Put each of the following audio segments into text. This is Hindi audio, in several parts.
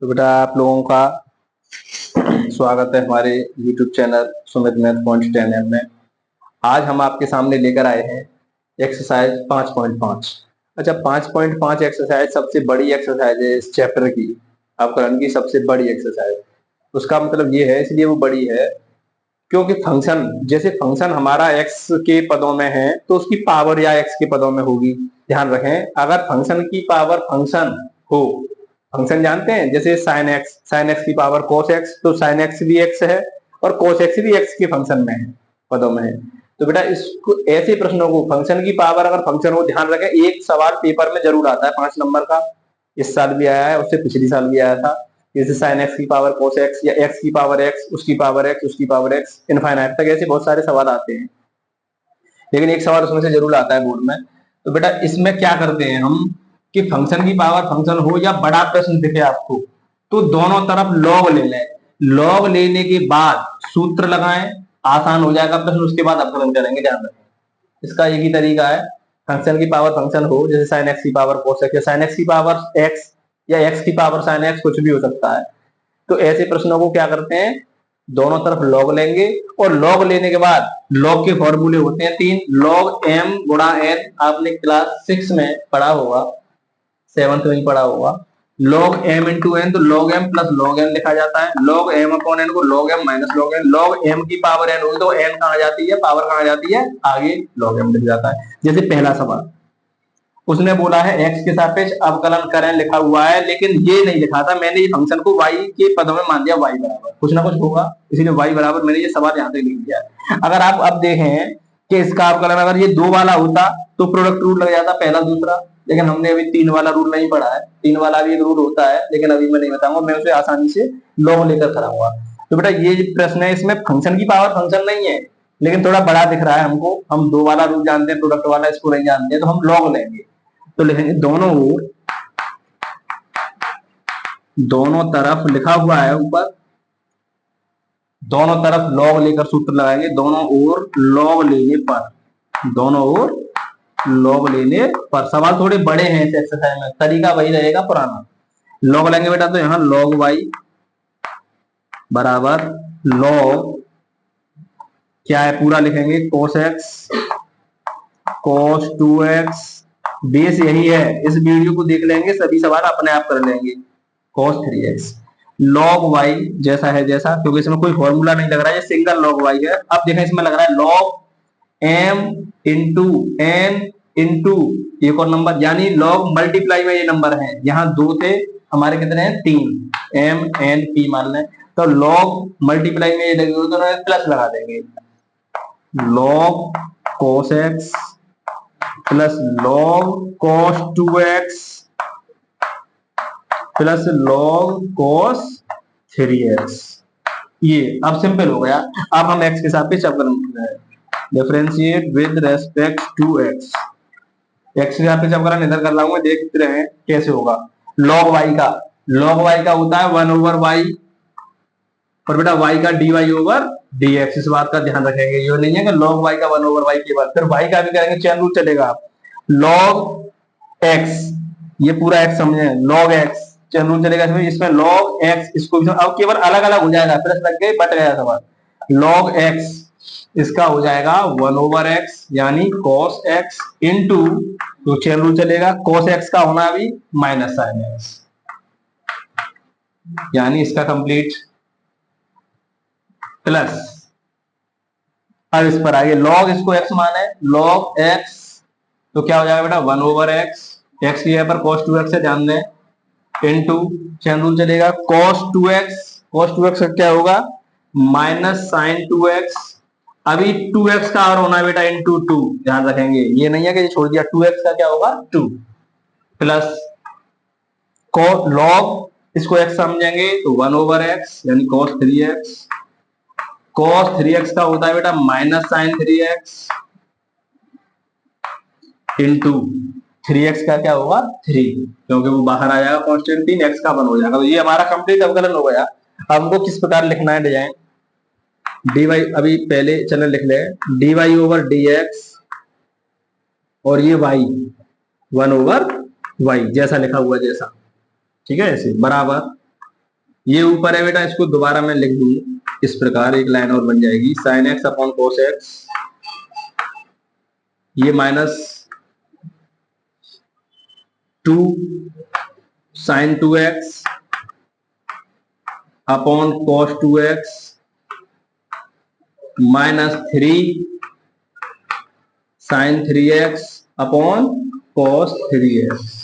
तो बेटा आप लोगों का स्वागत है हमारे YouTube channel Sumit math point 10 में। आज हम आपके सामने लेकर आए हैं एक्सरसाइज 5.5। अच्छा, 5.5 एक्सरसाइज सबसे बड़ी एक्सरसाइज है इस चैप्टर की, अवकलन की सबसे बड़ी एक्सरसाइज। उसका मतलब ये है, इसलिए वो बड़ी है क्योंकि फंक्शन, जैसे फंक्शन हमारा एक्स के पदों में है तो उसकी पावर या एक्स के पदों में होगी। ध्यान रखें, अगर फंक्शन की पावर फंक्शन हो, फंक्शन जानते हैं जैसे साइन एक्स की पावर कोस एक्स, तो साइन एक्स भी एक्स है और कोस एक्स भी एक्स के फंक्शन में है, पदों में है। तो बेटा इसको, ऐसे प्रश्नों को फंक्शन की पावर अगर फंक्शन हो, ध्यान रखें एक सवाल पेपर में जरूर आता है 5 नंबर का। इस साल भी आया है, उससे पिछले साल भी आया था। जैसे साइन एक्स की पावर कोस एक्स या एक्स की पावर एक्स, उसकी पावर एक्स, उसकी पावर एक्स, इनफाइनाइट तक ऐसे बहुत सारे सवाल आते हैं, लेकिन एक सवाल उसमें से जरूर आता है बोर्ड में। तो बेटा इसमें क्या करते हैं हम कि फंक्शन की पावर फंक्शन हो या बड़ा प्रश्न दिखे आपको, तो दोनों तरफ लॉग ले लें। लॉग लेने के बाद सूत्र लगाएं, आसान हो जाएगा प्रश्न, उसके बाद अवकलन करेंगे। ध्यान रखें इसका एक ही तरीका है, फंक्शन की पावर फंक्शन हो, जैसे साइन एक्स की पावर कोस एक्स या साइन एक्स की पावर एक्स या एक्स की पावर साइन एक्स, कुछ भी हो सकता है। तो ऐसे प्रश्नों को क्या करते हैं, दोनों तरफ लॉग लेंगे और लॉग लेने के बाद लॉग के फॉर्मूले होते हैं 3, लॉग एम गुणा एन, आपने क्लास 6 में पढ़ा होगा, 7th में पढ़ा होगा। लॉग एम इंटू एन, तो log M plus log N लिखा जाता है। लॉग एम अपॉन एन को log M minus log N, log M की पावर एन होगी तो एन कहां जाती है, पावर कहां जाती है, आगे लॉग एम लिख जाता है। जैसे पहला सवाल, उसने बोला है एक्स के सापेक्ष अवकलन करें, लिखा हुआ है, लेकिन ये नहीं लिखा था मैंने, ये फंक्शन को y के पदों में मान दिया, y बराबर कुछ ना कुछ होगा, इसीलिए y बराबर मैंने ये सवाल यहाँ तक लिख दिया है। अगर आप अब देखें कि इसका अवकलन अगर ये 2 वाला होता तो प्रोडक्ट रूल लग जाता, पहला दूसरा, लेकिन हमने अभी 3 वाला रूल नहीं पढ़ा है। 3 वाला भी एक रूल होता है, लेकिन अभी मैं नहीं बताऊंगा, मैं उसे आसानी से लॉग लेकर कराऊंगा। तो बेटा ये प्रश्न है, इसमें फंक्शन की पावर फंक्शन नहीं है, लेकिन थोड़ा बड़ा दिख रहा है हमको, हम 2 वाला रूल जानते हैं, प्रोडक्ट वाला इसको नहीं जानते, तो हम लॉग लेंगे। तो लिखेंगे दोनों तरफ लिखा हुआ है ऊपर, दोनों तरफ लॉग लेकर सूत्र लगाएंगे, दोनों ओर लॉग लेने पर, दोनों ओर लॉग लेने पर। सवाल थोड़े बड़े हैं इस एक्सरसाइज में, तरीका वही रहेगा पुराना। लॉग लेंगे बेटा, तो यहां लॉग वाई बराबर लॉग क्या है, पूरा लिखेंगे कोस एक्स कोस 2x, बेस यही है, इस वीडियो को देख लेंगे सभी सवाल अपने आप कर लेंगे। cos 3x log y जैसा है जैसा, क्योंकि इसमें कोई फॉर्मूला नहीं लग रहा है, ये सिंगल log y है। अब देखें इसमें लग रहा है log m into n into एक और नंबर, यानी log मल्टीप्लाई में ये नंबर है, यहाँ 2 थे, हमारे कितने हैं 3, m n p मान लें, तो log मल्टीप्लाई में ये लगे हुए तो प्लस लगा देंगे, log cos x plus log cos 2x plus log cos 3x। ये अब सिंपल हो गया। अब हम x के सापेक्ष अवकलन कर रहे हैं, differentiate with respect to x। x के सापेक्ष अवकलन इधर कर लाऊंगा, देखते रहे कैसे होगा। log y का होता है 1/y, और बेटा y का dy ओवर dx, इस बात का ध्यान रखेंगे, ये नहीं है कि log y का 1/y के बाद, फिर y का भी करेंगे, चैन रूल चलेगा। log x, ये पूरा x समझे, log x चैन रूल चलेगा, इसमें log x, इसको भी अब केवल अलग अलग हो जाएगा, प्लस लग गए बट गया सवाल। log x इसका हो जाएगा 1/x यानी cos x इंटू, तो चैन रूल चलेगा, cos x का होना अभी माइनस sin x, यानी इसका कंप्लीट प्लस। अब इस पर आगे log, इसको x माने, log x तो क्या हो जाएगा बेटा 1/x, x की पर cos 2x है ध्यान दें, इंटू चैन रूल चलेगा cos 2x का क्या होगा माइनस sin 2x, अभी 2x का और होना है बेटा इंटू 2, ध्यान रखेंगे, ये नहीं है कि छोड़ दिया, 2x का क्या होगा 2, प्लस log, इसको x समझेंगे तो 1/x यानी cos 3x, cos 3x का होता है बेटा minus sin 3x into 3x का क्या होगा 3, क्योंकि वो बाहर आ जाएगा कांस्टेंट, 3x का 1 हो जाएगा। तो ये हमारा कंप्लीट अवकलन हो गया। अब हमको किस प्रकार लिखना है डिजाइन, dy, अभी पहले चलो लिख ले, dy ओवर dx और ये y 1/y जैसा लिखा हुआ जैसा, ठीक है, ऐसे बराबर ये ऊपर है बेटा, इसको दोबारा मैं लिख दूं इस प्रकार, एक लाइन और बन जाएगी, sine x upon cos x, ये minus 2 sine 2x upon cos 2x minus 3 sine 3x upon cos 3x।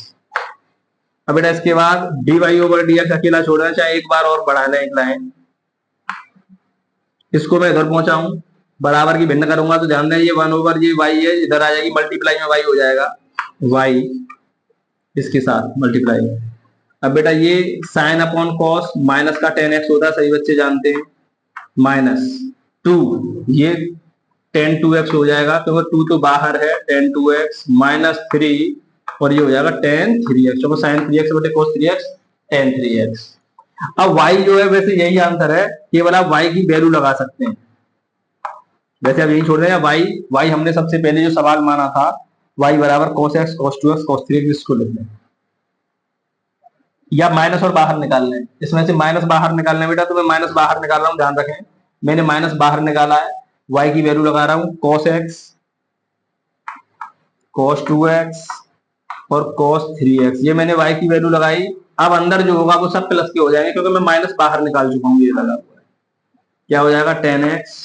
अब बेटा इसके बाद dy ओवर dx अकेला छोड़ना, चाहे एक बार और बढ़ा लें एक लाइन, इसको मैं इधर पहुंचाऊं, बराबर की भिन्न करूंगा तो ध्यान दें ये 1 ओवर ये y है, इधर आ जाएगी, मल्टीप्लाई में y हो जाएगा, y इसके साथ मल्टीप्लाई। अब बेटा ये साइन अपॉन कॉस माइनस का tan x होता है, सही बच्चे जानते हैं, माइनस 2 ये tan 2x हो जाएगा, क्योंकि 2 तो बाहर है, tan 2x माइनस 3 और ये हो जाएगा tan 3x, क्योंकि sin 3x बटे cos 3x tan 3x। अब y जो है वैसे यही आंसर है, केवल आप y की वैल्यू लगा सकते हैं, वैसे अब यही छोड़ दें, y हमने सबसे पहले जो सवाल माना था y बराबर cos x cos 2x cos 3x, इसको लिख लें, या माइनस और बाहर निकाल लें, इसमें से माइनस बाहर निकालना है बेटा, तो मैं माइनस बाहर निकाल रहा हूं, ध्यान रखें मैंने माइनस बाहर निकाला है, y की वैल्यू लगा रहा हूं cos x cos 2x और cos 3x, ये मैंने y की वैल्यू लगाई। अब अंदर जो होगा वो सब प्लस के हो जाएंगे, क्योंकि मैं माइनस बाहर निकाल चुका हूं, ये लगा हुआ है, क्या हो जाएगा tan x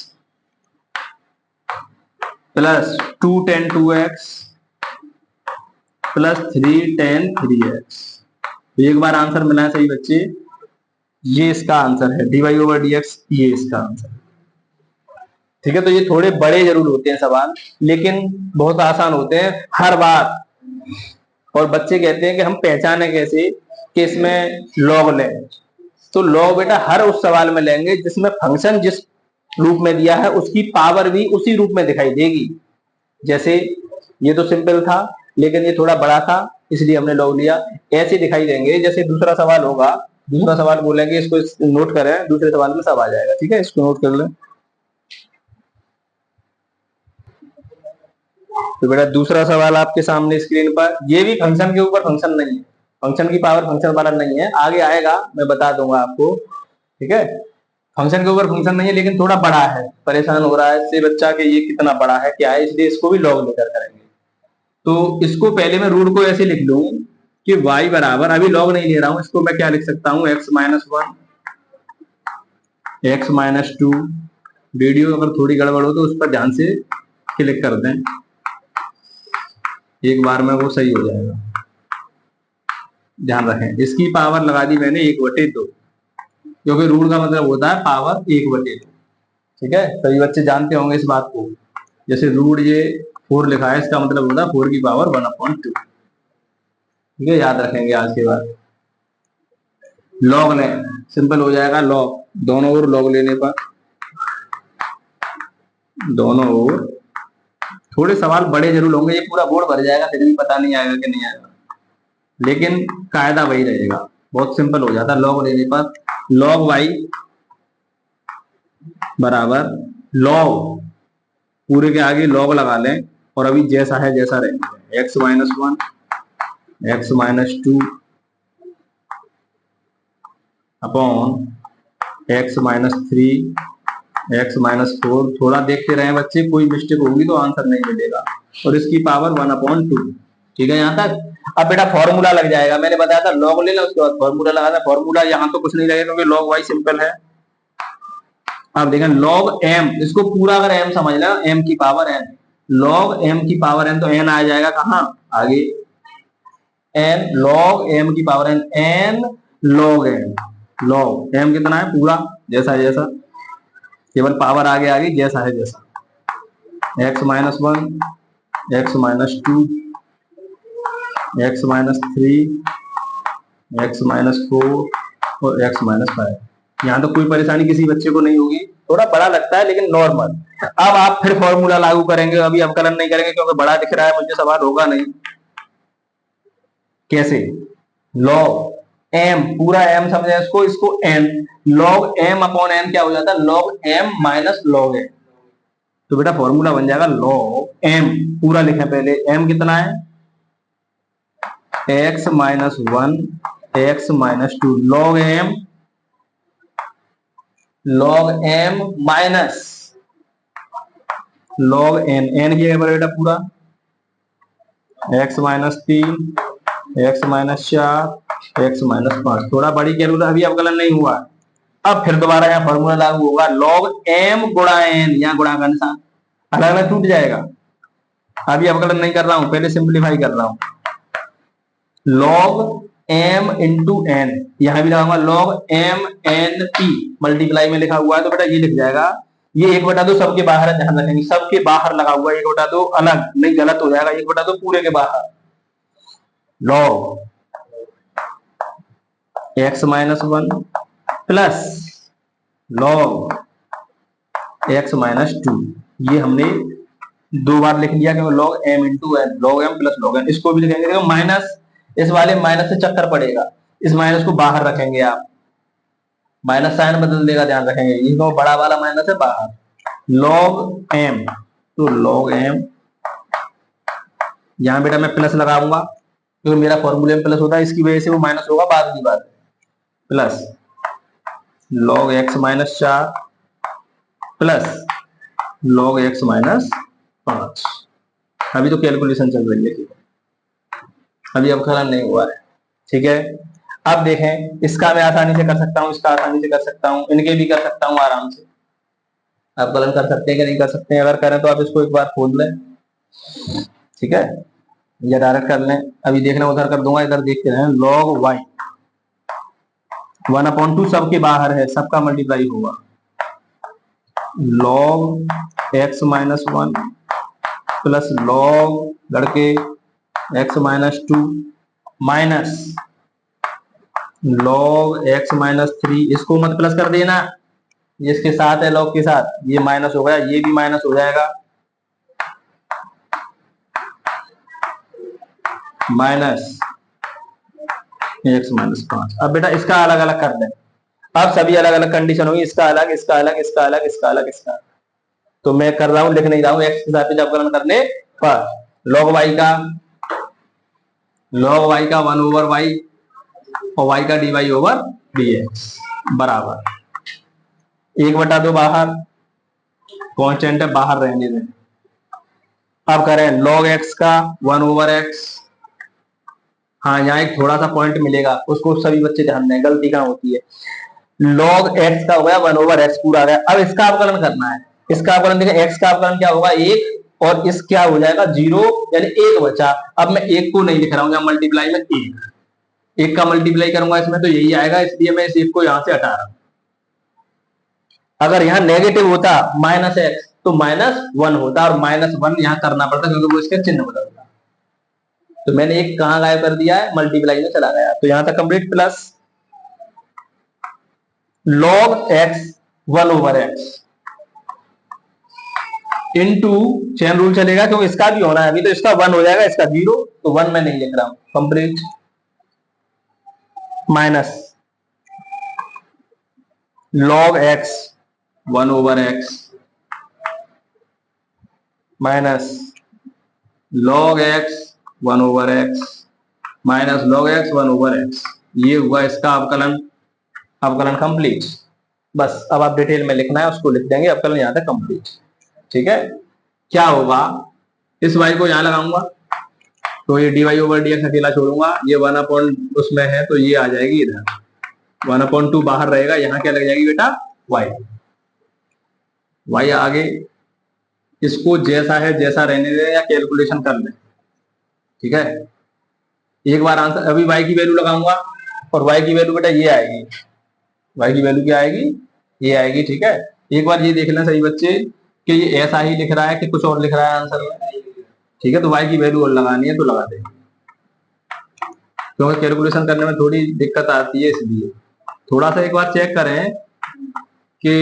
plus 2 tan 2x plus 3 tan 3x। एक बार आंसर मिला है सही बच्चे, ये इसका आंसर है, dy ओवर dx ये इसका आंसर है। ठीक है, तो ये थोड़े बड़े जरूर होते हैं सवाल, लेकिन बहुत आसान होते हैं हर बार, और बच्चे कहते हैं कि हम पहचाने कैसे कि इसमें लॉग लें, तो लॉग बेटा हर उस सवाल में लेंगे जिसमें फंक्शन जिस रूप में दिया है उसकी पावर भी उसी रूप में दिखाई देगी। जैसे ये तो सिंपल था, लेकिन ये थोड़ा बड़ा था इसलिए हमने लॉग लिया, ऐसे दिखाई देंगे। जैसे दूसरा सवाल होगा, दूसरा सवाल बोलेंगे, इसको नोट करें, दूसरे सवाल में सब आ जाएगा, ठीक है, इसको नोट कर लें। तो बेटा दूसरा सवाल आपके सामने स्क्रीन पर, ये भी फंक्शन के ऊपर फंक्शन नहीं है, फंक्शन की पावर फंक्शन वाला नहीं है, आगे आएगा मैं बता दूंगा आपको, ठीक है। फंक्शन के ऊपर फंक्शन नहीं है, लेकिन थोड़ा बड़ा है, परेशान हो रहा है इससे बच्चा कि ये कितना बड़ा है क्या है, इसलिए इसको भी लॉग लेकर करेंगे। तो इसको पहले मैं रूट को ऐसे लिख लूं कि y बराबर, अभी लॉग नहीं ले रहा हूं, इसको मैं क्या लिख सकता हूं, x minus 1 x minus 2। Video अगर थोड़ी गड़बड़ हो तो उस पर ध्यान से क्लिक कर दें, एक बार में वो सही हो जाएगा, ध्यान रखें। इसकी पावर लगा दी मैंने 1/2, क्योंकि रूट का मतलब होता है पावर 1/2, ठीक है, सभी बच्चे जानते होंगे इस बात को। जैसे रूट ये 4 लिखा है, इसका मतलब होता है 4 की पावर 1/2, ठीक है, याद रखेंगे आज के बाद। लॉग लें, सिंपल हो जाएगा, लॉग दोनों ओर लॉग लेने पर, दोनों ओर, थोड़े सवाल बड़े जरूर होंगे, ये पूरा बोर्ड भर जाएगा फिर भी पता नहीं आएगा कि नहीं आएगा, लेकिन कायदा वही रहेगा, बहुत सिंपल हो जाता है। लॉग लेने पर लॉग y बराबर लॉग, पूरे के आगे लॉग लगा लें, और अभी जैसा है जैसा रहेगा, x minus 1 x minus 2 upon x minus 3 x minus 4। थोड़ा देखते रहे बच्चे, कोई मिस्टेक होगी तो आंसर नहीं मिलेगा, और इसकी पावर 1/2, ठीक है यहाँ तक। अब बेटा फॉर्मूला लग जाएगा, मैंने बताया था लॉग ले लो, उसके बाद फॉर्मूला लगाना। फॉर्मूला यहाँ तो कुछ नहीं लगेगा क्योंकि लॉग वाई सिंपल है। अब देखें लॉग m, इसको पूरा अगर m समझ लेना, m की पावर n, लॉग m की पावर n, तो n आ जाएगा कहाँ आगे, n लॉग m की power n, n log m, log m कितना है पूरा जैसा जैसा, केवल पावर आगे आगे जैसा है जैसा, x minus 1 x minus 2 x minus 3 x minus 4 और x माइनस 5। यहाँ तो कोई परेशानी किसी बच्चे को नहीं होगी, थोड़ा बड़ा लगता है लेकिन नॉर्मल। अब आप फिर फॉर्मूला लागू करेंगे, अभी अवकलन नहीं करेंगे क्योंकि बड़ा दिख रहा है मुझे, सवाल होगा नहीं। कैसे, लॉग m, पूरा m समझे इसको, इसको n, log m upon n क्या हो जाता है, log m minus log m। तो बेटा फॉर्मूला बन जाएगा लॉग m, पूरा लिखें पहले, m कितना है x minus 1 x minus 2 log m log M minus log N, N की बेटा पूरा x minus 3, x minus 4, x minus 5। थोड़ा बड़ी कैलकुलेटर अभी अवकलन नहीं हुआ। अब फिर दोबारा यहाँ फॉर्मूला लागू होगा, लॉग एम गुणा एन, यहाँ गुणा का निशान अलग अलग टूट जाएगा। अभी अवकलन नहीं कर रहा हूं, पहले सिंप्लीफाई कर रहा हूं। लॉग एम इंटू एन, यहां भी लगाऊंगा log M N P, multiply में लिखा हुआ है तो बेटा ये लिख जाएगा। ये 1/2 सबके बाहर है, ध्यान रखेंगे सबके बाहर लगा हुआ है, 1/2 अलग नहीं, गलत हो जाएगा, 1/2 पूरे के बाहर। Log x minus 1 plus log x minus 2, ये हमने 2 बार लिख लिया क्योंकि log M into N, log M plus log N. इसको भी लिखेंगे, देखो माइनस, इस वाले माइनस से चक्कर पड़ेगा, इस माइनस को बाहर रखेंगे आप, माइनस साइन बदल देगा, ध्यान रखेंगे, ये तो बड़ा वाला माइनस है बाहर। लॉग एम, तो लॉग एम, यहां बेटा मैं प्लस लगाऊंगा क्योंकि मेरा फॉर्मूले में प्लस होता है, इसकी वजह से वो माइनस होगा बाद की बात, plus log x minus 4 plus log x minus 5। अभी तो कैलकुलेशन चल रही है, अभी अवकलन नहीं हुआ है, ठीक है। अब देखें, इसका मैं आसानी से कर सकता हूं, इसका आसानी से कर सकता हूं, इनके भी कर सकता हूं आराम से। अवकलन कर सकते हैं कि नहीं कर सकते हैं, अगर करें तो आप इसको एक बार खोल लें, ठीक है, या डायरेक्ट कर लें। अभी देखना उधर कर दूंगा, इधर देखते रहें। लॉग वाई 1/2 सबके बाहर है, सबका मल्टीप्लाई होगा। Log x minus 1 plus log लड़के x minus 2 minus log x minus 3, इसको मत प्लस कर देना, ये इसके साथ है, लॉग के साथ, ये माइनस हो गया, ये भी माइनस हो जाएगा, माइनस एक्स माइनस 5। अब बेटा इसका अलग अलग कर दें, अब सभी अलग अलग कंडीशन होगी, इसका अलग, इसका अलग, इसका अलग, इसका अलग, इसका, तो मैं कर रहा हूं, लिख नहीं रहा हूं, एक्स के साथ अवकलन करने पर लॉग वाई का 1/y और y का dy ओवर dx बराबर 1/2 बाहर, कांस्टेंट है बाहर रहने दें। अब करें log x का 1/x, हाँ यहाँ एक थोड़ा सा पॉइंट मिलेगा, उसको सभी बच्चे ध्यान दें, गलती कहां होती है। log x का हो गया 1/x पूरा आ गया। अब इसका अवकलन करना है, इसका अवकलन देखें, x का अवकलन क्या होगा 1, और इस क्या हो जाएगा 0, यानी 1 बचा। अब मैं 1 को नहीं लिख रहा हूं, यहाँ मल्टीप्लाई में 1 का मल्टीप्लाई करूंगा इसमें तो यही आएगा, इसलिए मैं इस 1 को यहां से हटा रहा हूं। अगर यहाँ नेगेटिव होता माइनस एक्स तो -1 होता, और -1 यहाँ करना पड़ता क्योंकि वो इसके चिन्ह बदलता। तो मैंने एक कहां गायब कर दिया है, मल्टीप्लाई में चला गया, तो यहां तक complete. Plus log x 1/x into, chain rule चलेगा क्योंकि इसका भी होना है, अभी तो इसका 1 हो जाएगा, इसका 0, तो 1 मैं नहीं लिख रहा हूं, complete. Minus log x 1/x minus log x 1/x minus log x 1/x, ये हुआ इसका अवकलन, अवकलन कंप्लीट। बस अब आप डिटेल में लिखना है उसको लिख देंगे, अवकलन यहां तक कंप्लीट, ठीक है। क्या होगा, इस y को यहां लगाऊंगा तो ये dy ओवर dx अकेला छोड़ूंगा, ये 1 उसमें है तो ये आ जाएगी इधर, 1/2 बाहर रहेगा, यहां क्या लग जाएगी बेटा y आगे, इसको जैसा है जैसा रहने दें या कैलकुलेशन कर लें, ठीक है। एक बार आंसर, अभी y की वैल्यू लगाऊंगा और y की वैल्यू बेटा ये आएगी, y की वैल्यू क्या आएगी, ये आएगी, ठीक है। एक बार ये देखना सही बच्चे कि ये ऐसा ही लिख रहा है कि कुछ और लिख रहा है आंसर में, ठीक है। तो y की वैल्यू और लगानी है तो लगा देंगे, क्योंकि कैलकुलेशन करने में थोड़ी दिक्कत आती है, इसलिए थोड़ा सा एक बार चेक करें कि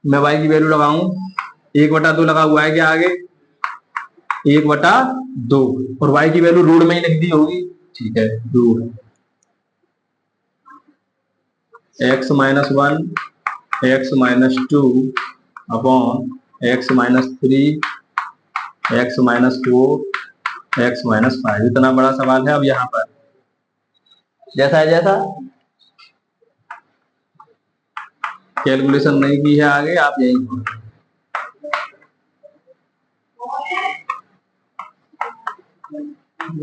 मैं y की वैल्यू लगाऊं, 1/2 लगा हुआ है क्या आगे, 1/2, और y की वैल्यू रूट में ही लिख दी होगी, ठीक है। Root x minus 1 x minus 2 upon x minus 3 x minus 4 x minus 5। इतना बड़ा सवाल है। अब यहाँ पर जैसा है जैसा कैलकुलेशन नहीं की है आगे आप यही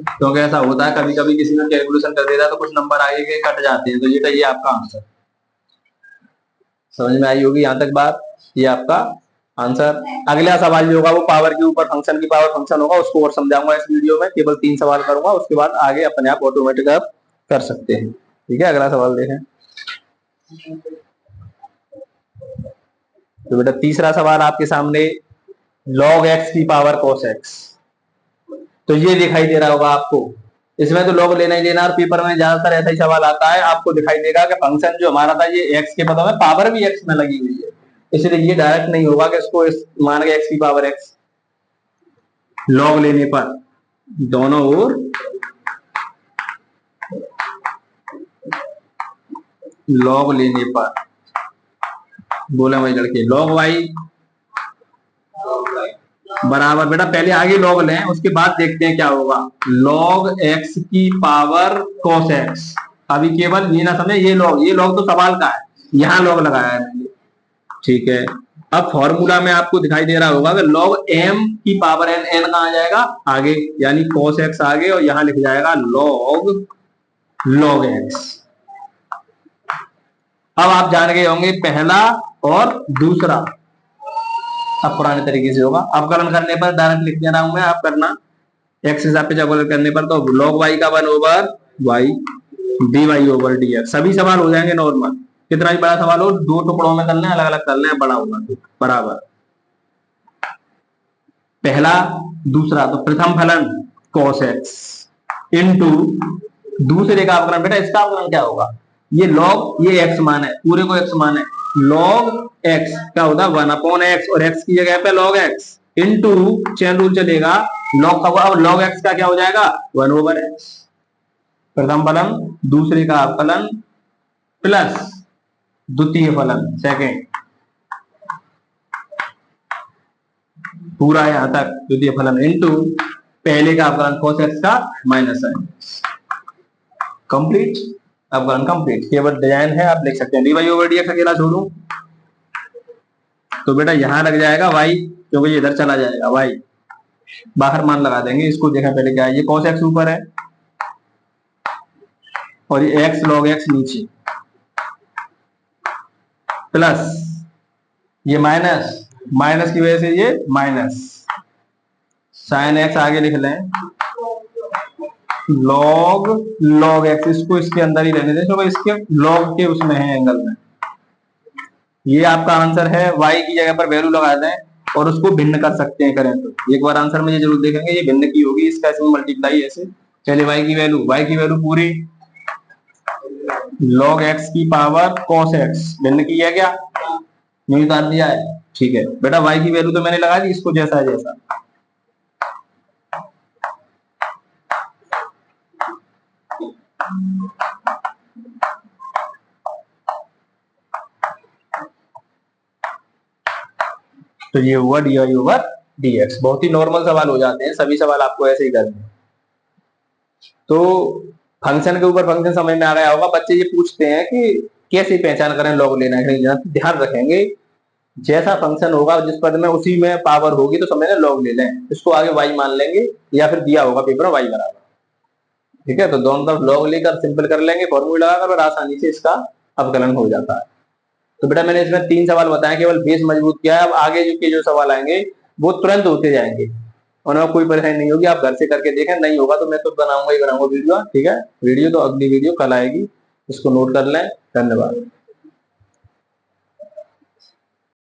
क्योंकि ऐसा होता है कभी कभी किसी में कैलकुलेशन कर देता है तो कुछ नंबर आगे के कट जाते हैं। तो ये आपका आंसर समझ में आई होगी यहाँ तक बात। ये आपका आंसर। अगला सवाल जो होगा वो पावर के ऊपर फंक्शन की पावर फंक्शन होगा, उसको और समझाऊंगा इस वीडियो में। केवल 3 सवाल करूंगा, उसके बाद आगे अपने आप ऑटोमेटिक आप कर सकते हैं। ठीक है, अगला सवाल देखें। तो बेटा तीसरा सवाल आपके सामने, log x की पावर cos x। तो ये दिखाई दे रहा होगा आपको। इसमें तो log लेना ही लेना, और पेपर में ज्यादातर ऐसा ही सवाल आता है। आपको दिखाई देगा कि फंक्शन जो हमारा था ये x के पदों में पावर भी x में लगी हुई है, इसलिए ये डायरेक्ट नहीं होगा कि इसको मान के x की पावर x। log लेने पर दोनों ओर log लेने पर बोला भाई लड़के log y बराबर, बेटा पहले आगे log लें उसके बाद देखते हैं क्या होगा। log x की पावर cos x। अभी केवल ये ना समझे ये log तो सवाल का है, यहाँ log लगाया है मैंने। ठीक है, अब फॉर्मूला में आपको दिखाई दे रहा होगा कि log m की पावर n, n कहाँ आ जाएगा आगे, यानी cos x आगे, और यहाँ लिख जाएगा log x। अब आप जान गए होंगे पहला और दूसरा। अब पुराने तरीके से होगा, अवकलन करने पर डायरेक्ट लिख दे रहा हूं मैं, आप करना x हिसाब पे अवकलन करने पर तो log y का 1/y dy ओवर dx। सभी सवाल हो जाएंगे नॉर्मल, कितना ही बड़ा सवाल हो, 2 टुकड़ों में करना है, अलग अलग करना है, बड़ा होगा तो बराबर पहला दूसरा। तो प्रथम फलन cos x इंटू दूसरे का अवकलन। बेटा इसका अवकलन क्या होगा, ये log ये x मान है, पूरे को x मान है, log x क्या होता है 1/x, और x की जगह पे log x into chain rule चलेगा log का, अब log x का क्या हो जाएगा 1/x। प्रथम फलन दूसरे का अवकलन प्लस द्वितीय फलन सेकेंड, पूरा यहां तक द्वितीय फलन इंटू पहले का अवकलन cos x का माइनस साइन। कंप्लीट, अवकलन कंप्लीट। केवल डिजाइन है, आप लिख सकते हैं dy ओवर dx अकेला छोड़ू तो बेटा यहां लग जाएगा y, क्योंकि ये इधर चला जाएगा y, बाहर मान लगा देंगे। इसको देखा पहले क्या है, ये cos x ऊपर है और ये x log x नीचे, प्लस ये माइनस की वजह से ये माइनस साइन x आगे लिख लें log x, इसको इसके अंदर ही रहने दें क्योंकि इसके log के उसमें है एंगल में। ये आपका आंसर है, y की जगह पर वैल्यू लगा दें और उसको भिन्न कर सकते हैं, करें तो एक बार आंसर में ये जरूर देखेंगे ये भिन्न की होगी, इसका इसमें मल्टीप्लाई ऐसे। चलिए y की वैल्यू पूरी log x की पावर cos x भिन्न की है क्या, नहीं उतार दिया है। ठीक है बेटा y की वैल्यू तो मैंने लगा दी, इसको जैसा है जैसा। तो ये हुआ dy ओवर dx। बहुत ही नॉर्मल सवाल हो जाते हैं, सभी सवाल आपको ऐसे ही करने हैं। तो फंक्शन के ऊपर फंक्शन समझ में आ गया होगा। बच्चे ये पूछते हैं कि कैसे पहचान करें log लेना है नहीं, ध्यान रखेंगे जैसा फंक्शन होगा जिस पद में उसी में पावर होगी तो समझ log ले लें, इसको आगे y मान लेंगे या फिर दिया होगा पेपर में y बराबर। ठीक है, तो दोनों तरफ log लेकर सिंपल कर लेंगे फॉर्मूला लगाकर और आसानी से इसका अवकलन हो जाता है। तो बेटा मैंने इसमें 3 सवाल बताए, केवल बेस मजबूत किया है। अब आगे जो सवाल आएंगे वो तुरंत होते जाएंगे, उनमें कोई परेशानी नहीं होगी। आप घर से करके देखें, नहीं होगा तो मैं तो बनाऊंगा वीडियो। ठीक है, वीडियो तो अगली वीडियो कल आएगी, इसको नोट कर लें। धन्यवाद।